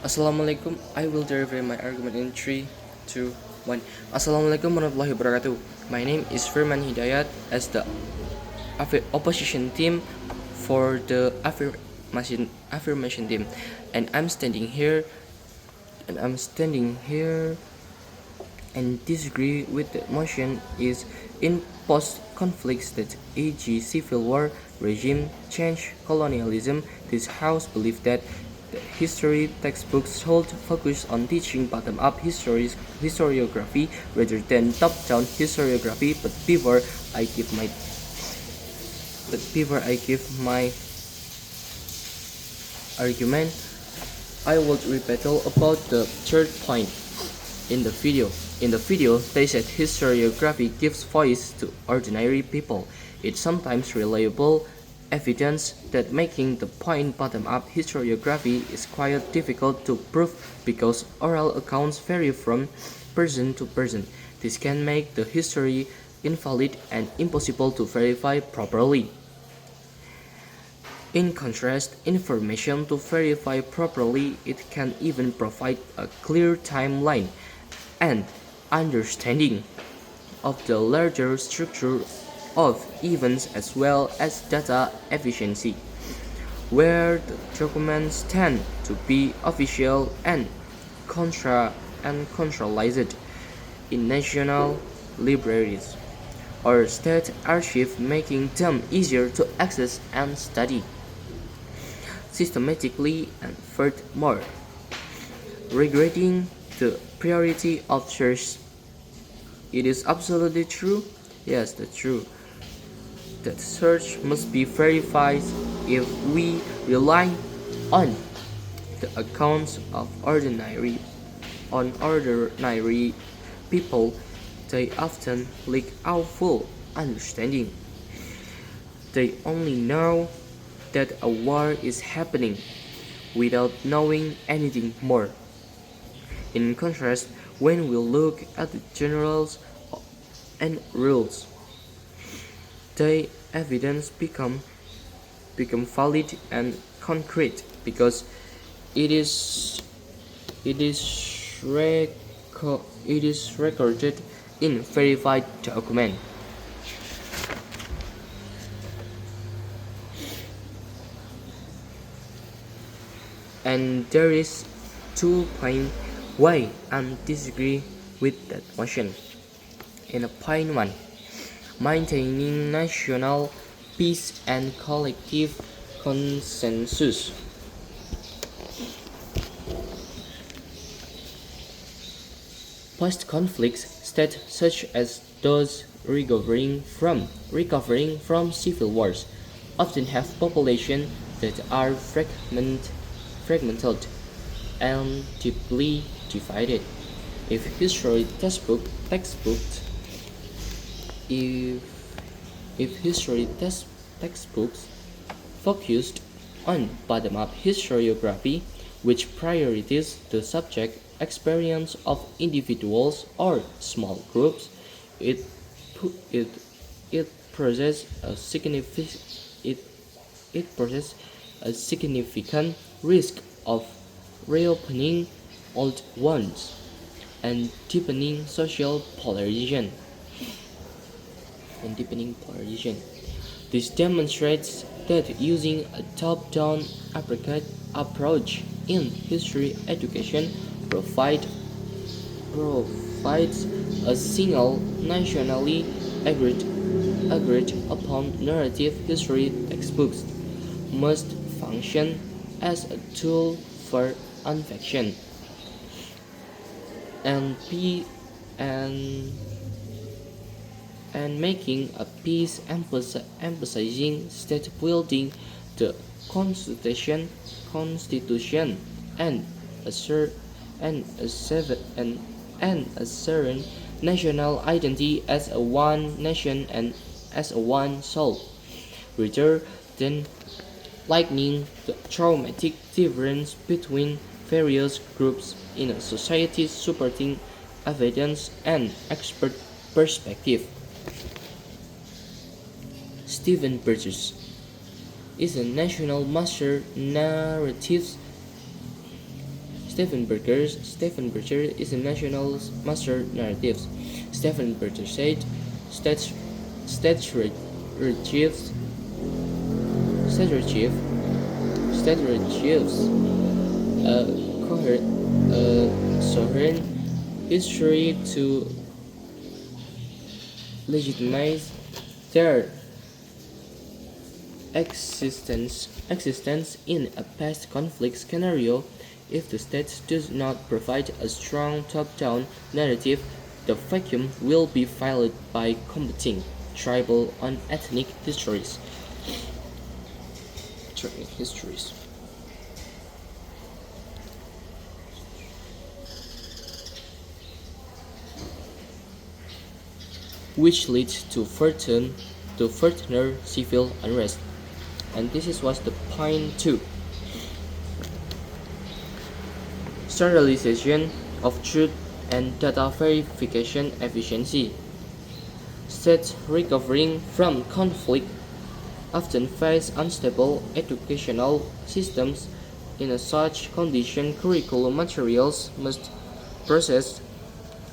Assalamualaikum. I will deliver my argument in 3, 2, 1. Assalamualaikum warahmatullahi wabarakatuh. My name is Firman Hidayat as the opposition team for the affirmation team, and I'm standing here and disagree with the motion is in post-conflict state, e.g. civil war, regime change, colonialism. This house believes that the history textbooks should focus on teaching bottom-up historiography rather than top-down historiography. But before I give my argument, I would rebuttal about the third point. In the video, they said historiography gives voice to ordinary people. It's sometimes reliable evidence that making the point bottom-up historiography is quite difficult to prove because oral accounts vary from person to person. This can make the history invalid and impossible to verify properly. In contrast, information to verify properly, it can even provide a clear timeline and understanding of the larger structure of events as well as data efficiency, where the documents tend to be official and controlled in national libraries or state archives, making them easier to access and study systematically. And furthermore, regarding the priority of search, it is absolutely true. Yes, that's true. That search must be verified. If we rely on the accounts of ordinary people, they often lack our full understanding. They only know that a war is happening without knowing anything more. In contrast, when we look at the generals and rules, the evidence become valid and concrete because it is recorded in verified document. And there is 2 points why I disagree with that motion. In point 1, maintaining national peace and collective consensus. Post-conflict states such as those recovering from civil wars often have populations that are fragmented and deeply divided. If history textbooks focused on bottom-up historiography, which prioritizes the subject experience of individuals or small groups, it poses a significant risk of reopening old wounds and deepening social polarization. This demonstrates that using a top-down approach in history education provides a single nationally agreed upon narrative history textbooks must function as a tool for infection and making a peace, emphasizing state building, the constitution, and asserting national identity as a one nation and as a one soul, rather than lightening the traumatic difference between various groups in a society supporting evidence and expert perspective. Stephen Burgess is a national master narratives Stephen Berger is a national master narrative. Stephen Berger said, state achieves a sovereign history to legitimize their existence in a past conflict scenario. If the state does not provide a strong top-down narrative, the vacuum will be filled by competing tribal and ethnic histories. Which leads to further civil unrest. And this was the point 2. Standardization of truth and data verification efficiency. States recovering from conflict often face unstable educational systems. In such condition, curriculum materials must possess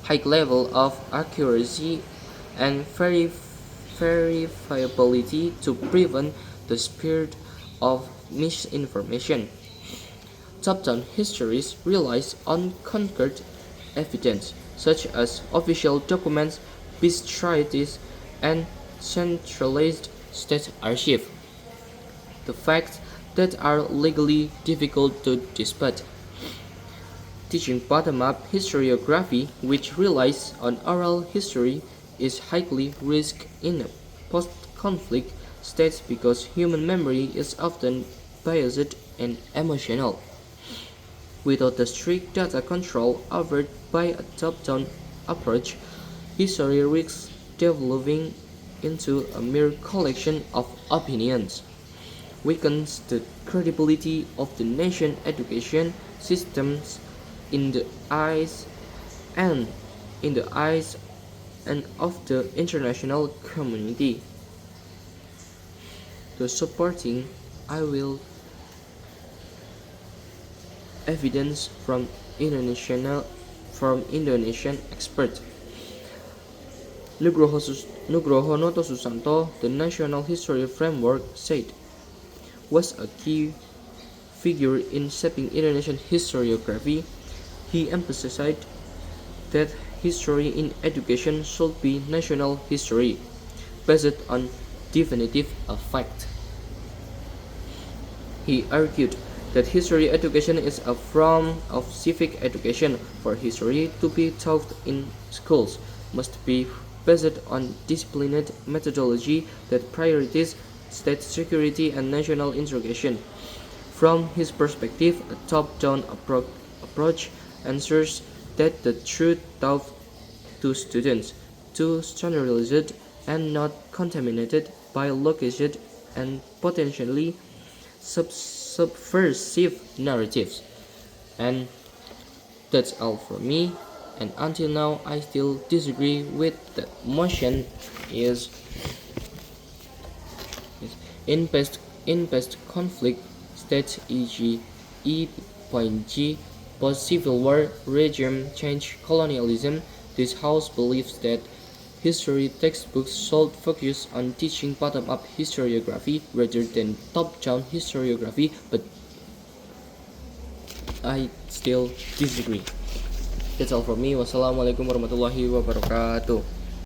high level of accuracy and verifiability to prevent the spread of misinformation. Top-down histories relies on concrete evidence, such as official documents, peace treaties, and centralized state archive. The facts that are legally difficult to dispute. Teaching bottom-up historiography, which relies on oral history, is highly risked in a post-conflict state because human memory is often biased and emotional. Without the strict data control offered by a top-down approach, history risks developing into a mere collection of opinions, weakens the credibility of the nation's education systems in the eyes and of the international community. The supporting I will evidence from Indonesian expert. Nugroho Noto Susanto, the National History Framework, said, was a key figure in shaping Indonesian historiography. He emphasized that history in education should be national history, based on definitive fact. He argued that history education is a form of civic education. For history to be taught in schools must be based on disciplined methodology that prioritizes state security and national integration. From his perspective, a top-down approach ensures that the truth taught to students to standardized and not contaminated by located and potentially subversive narratives. And that's all from me. And until now, I still disagree with the motion. Is in past conflict states, e.g., E.G. post-Civil War regime change colonialism. This house believes that history textbooks should focus on teaching bottom-up historiography rather than top-down historiography, but I still disagree. That's all from me. Wassalamualaikum warahmatullahi wabarakatuh.